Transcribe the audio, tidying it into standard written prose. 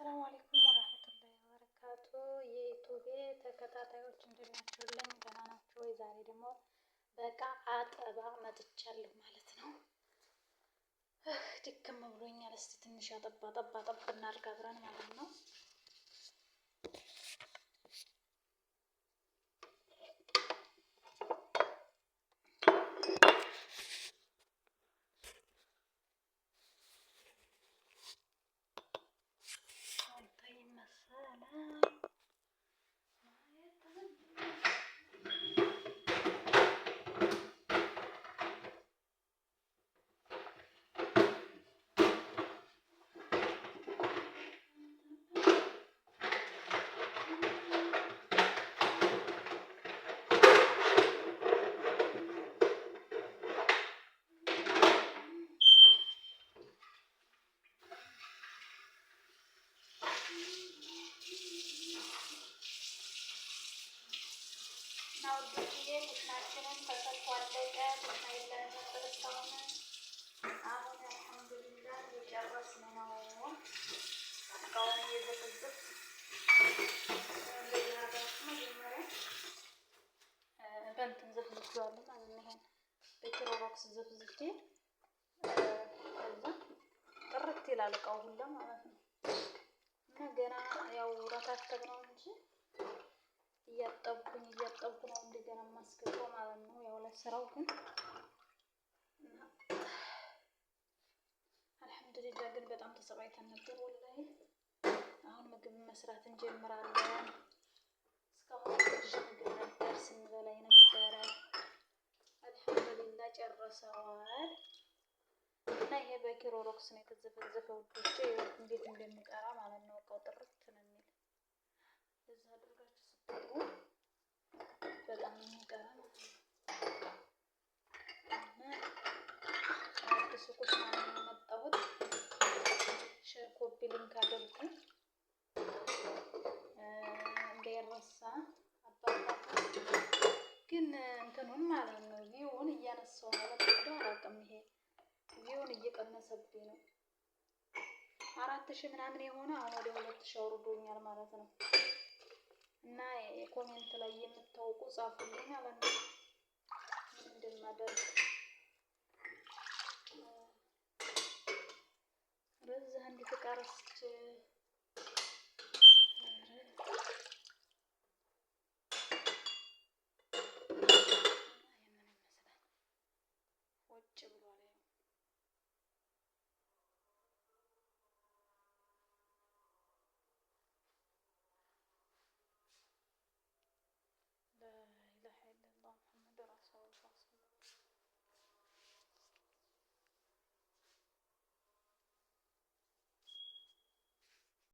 አሰላሙ አለይኩም ወራህመቱላሂ ወበረካቱ። የዩቲዩብ ተከታታዮች እንደምን ናችሁልኝ? ደህና ናችሁ ወይ? ዛሬ ደግሞ በእቃ አጠባ መጥቻለሁ ማለት ነው። ድክም ብሎኛል። እስቲ ትንሽ አጠባ እናድርግ አብረን ማለት ነው። ኩሽናችንን ተሰጥቷለቀ ኩሽና የለንም ነበር እስካሁን። አሁን አልሐምዱሊላህ እየጨረስን ነው። እቃውን እየዘፈዘፍ መጀመሪያ በእንትን ዘፍዝፌዋለሁ ማለት ነው። ይሄን በኪሮቦክስ ዘፍዝፌ ከዛ ጥርት ይላል እቃው ሁላ ማለት ነው። እና ገና ያው ረታተብ ነው እንጂ እያጠብኩ ነው እንደገና የማስገባው ማለት ነው። ያው ለስራው ግን አልሐምዱሊላህ ግን በጣም ተሰቃይተን ነበር ወላሂ። አሁን ምግብ መስራት እንጀምራለን። እስካሁን ትንሽ ምግብ ነበር ስንበላ ነበረ። አልሐምዱሊላህ ጨርሰዋል። እና ይሄ በኪሮሮክስ ነው የተዘፈዘፈው ውዶቼ። እንዴት እንደሚቀራ ማለት ነው። እቃው ጥርት ነው የሚል እዛ አድርጋችሁ ስትጠሩ በጣም የሚቀራ ማለት ነው። እና አዲሱ ኩሽና ነው የመጣሁት። ሼር ኮፒ ሊንክ አድርጉ እንዳይረሳ። አባባታ ግን እንትኑን ማለት ነው ቪውን እያነሳው ነው ለምን አላውቅም። ይሄ ቪውን እየቀነሰብኝ ነው። 4000 ምናምን የሆነ አሁን ወደ 2000 አውርዶኛል ማለት ነው። እና ኮሜንት ላይ የምታውቁ ጻፉልኝ ማለት ነው እንደማደርግ። በዛ አንድ ተቃረስች